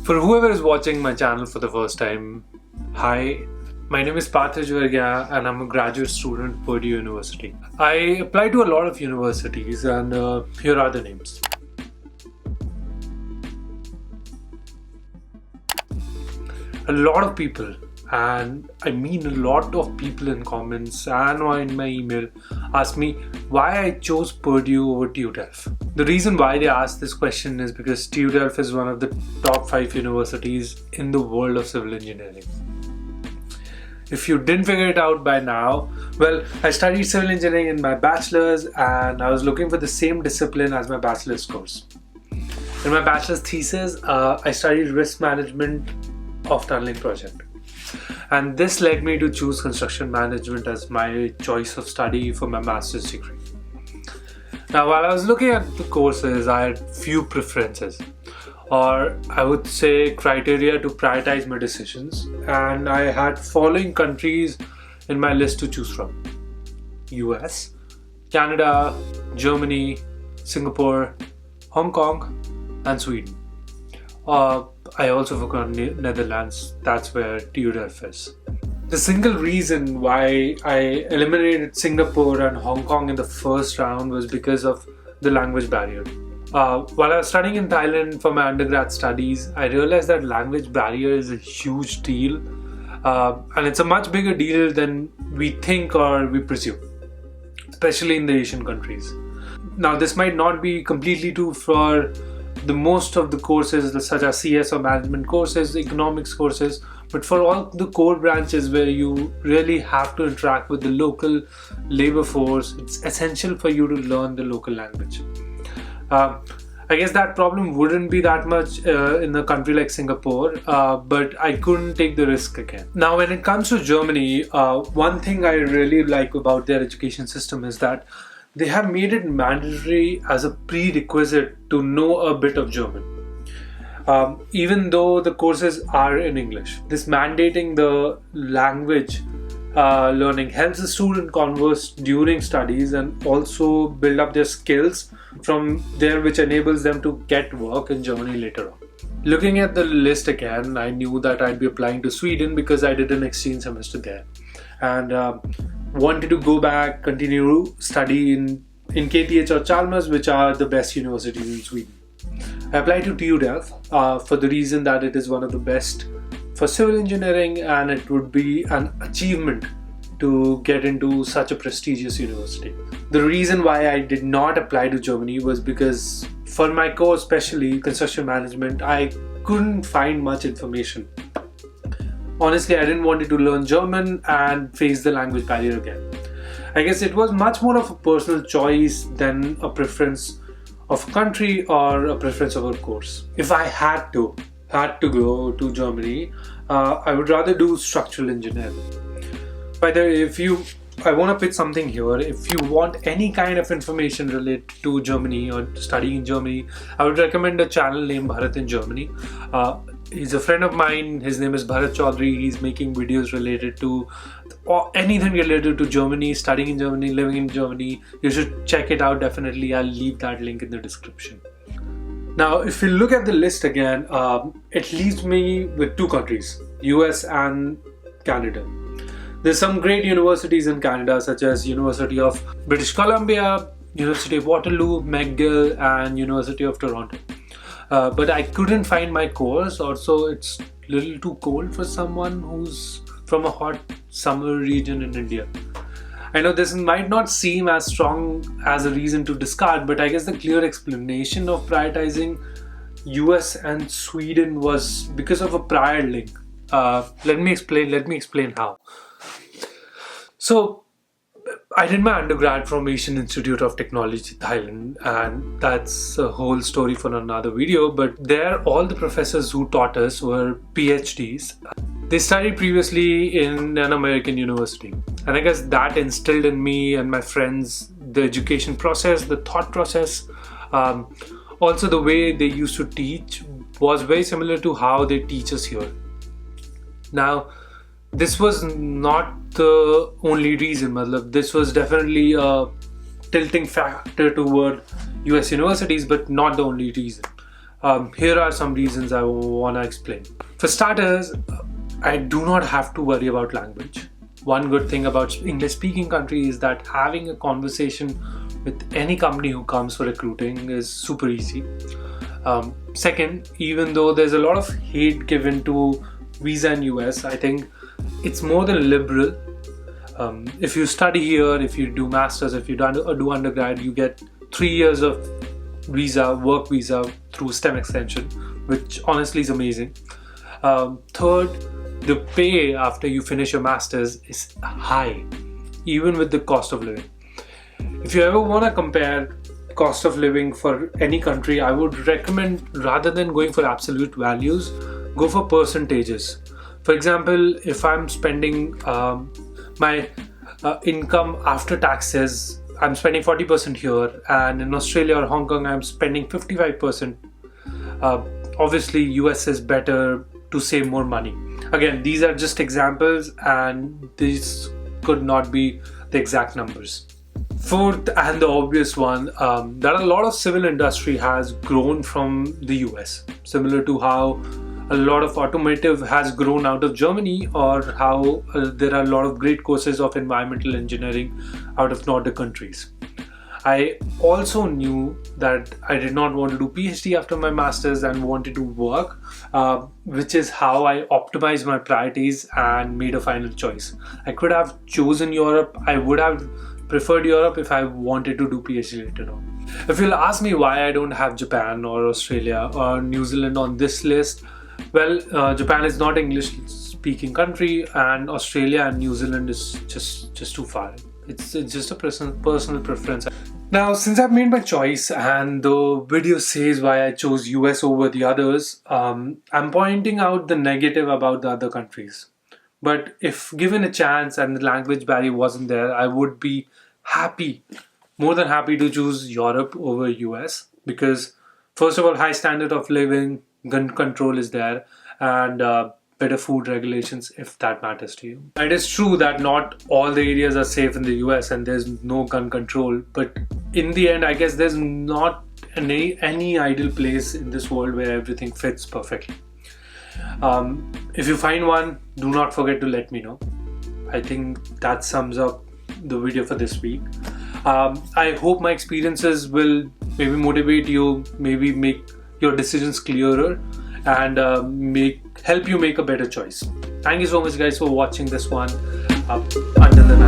For whoever is watching my channel for the first time, hi, my name is Parth Vijayvergiya and I'm a graduate student at Purdue University. I applied to a lot of universities and here are the names. A lot of people, and I mean a lot of people in comments and in my email asked me why I chose Purdue over TUTELF. The reason why they asked this question is because TUTELF is one of the top 5 universities in the world of civil engineering. If you didn't figure it out by now, well, I studied civil engineering in my bachelor's and I was looking for the same discipline as my bachelor's course. In my bachelor's thesis, I studied risk management of tunneling project, and this led me to choose construction management as my choice of study for my master's degree. Now, while I was looking at the courses, I had few preferences, or I would say criteria to prioritize my decisions, and I had following countries in my list to choose from: US, Canada, Germany, Singapore, Hong Kong, and Sweden. I also forgot Netherlands, that's where TUTELF is. The single reason why I eliminated Singapore and Hong Kong in the first round was because of the language barrier. While I was studying in Thailand for my undergrad studies, I realized that language barrier is a huge deal, and it's a much bigger deal than we think or we presume, especially in the Asian countries. Now, this might not be completely true for the most of the courses such as CS or management courses, economics courses, but for all the core branches where you really have to interact with the local labor force, it's essential for you to learn the local language. I guess that problem wouldn't be that much in a country like Singapore, but I couldn't take the risk again. Now, when it comes to Germany, one thing I really like about their education system is that they have made it mandatory as a prerequisite to know a bit of German, even though the courses are in English. This mandating the language learning helps the student converse during studies and also build up their skills from there, which enables them to get work in Germany later on. Looking at the list again, I knew that I'd be applying to Sweden because I did an exchange semester there, and wanted to go back, continue study in KTH or Chalmers, which are the best universities in Sweden. I applied to TUTELF for the reason that it is one of the best for civil engineering, and it would be an achievement to get into such a prestigious university. The reason why I did not apply to Germany was because for my course, especially construction management, I couldn't find much information. Honestly, I didn't want to learn German and face the language barrier again. I guess it was much more of a personal choice than a preference of a country or a preference of a course. If I had to go to Germany, I would rather do structural engineering. By the way, I want to pitch something here. If you want any kind of information related to Germany or studying in Germany, I would recommend a channel named Bharat in Germany. He's a friend of mine. His name is Bharat Chaudhary. He's making videos related to anything related to Germany, studying in Germany, living in Germany. You should check it out definitely. I'll leave that link in the description. Now, if you look at the list again, it leaves me with 2 countries, US and Canada. There's some great universities in Canada such as University of British Columbia, University of Waterloo, McGill, and University of Toronto. But I couldn't find my course. Also, it's a little too cold for someone who's from a hot summer region in India. I know this might not seem as strong as a reason to discard, but I guess the clear explanation of prioritizing US and Sweden was because of a prior link. Let me explain how. So, I did my undergrad from Asian Institute of Technology, Thailand, and that's a whole story for another video, but there all the professors who taught us were PhDs. They studied previously in an American university, and I guess that instilled in me and my friends the education process, the thought process. Also, the way they used to teach was very similar to how they teach us here. Now, this was not the only reason. This was definitely a tilting factor toward US universities, but not the only reason. Here are some reasons I want to explain. For starters, I do not have to worry about language. One good thing about English speaking country is that having a conversation with any company who comes for recruiting is super easy. Second, even though there's a lot of hate given to visa in US, I think it's more than liberal. If you study here, if you do masters, if you do undergrad, you get 3 years of work visa through STEM extension, which honestly is amazing. Third, the pay after you finish your masters is high, even with the cost of living. If you ever want to compare cost of living for any country, I would recommend, rather than going for absolute values, go for percentages. For example, if I'm spending my income after taxes, I'm spending 40% here, and in Australia or Hong Kong I'm spending 55%. Obviously US is better to save more money. Again, these are just examples and these could not be the exact numbers. Fourth, and the obvious one, that a lot of civil industry has grown from the US, similar to how a lot of automotive has grown out of Germany, or how there are a lot of great courses of environmental engineering out of Nordic countries. I also knew that I did not want to do PhD after my masters and wanted to work, which is how I optimized my priorities and made a final choice. I could have chosen Europe. I would have preferred Europe if I wanted to do PhD later on. If you'll ask me why I don't have Japan or Australia or New Zealand on this list, well, Japan is not an English speaking country, and Australia and New Zealand is just too far. It's just a personal preference. Now, since I've made my choice and the video says why I chose US over the others, I'm pointing out the negative about the other countries. But if given a chance and the language barrier wasn't there, I would be more than happy to choose Europe over US, because first of all, high standard of living, gun control is there, and better food regulations if that matters to you. It is true that not all the areas are safe in the US and there's no gun control, but in the end, I guess there's not any ideal place in this world where everything fits perfectly. If you find one, do not forget to let me know. I think that sums up the video for this week. I hope my experiences will maybe motivate you, maybe make your decisions clearer, and help you make a better choice. Thank you so much guys for watching this one. Until then,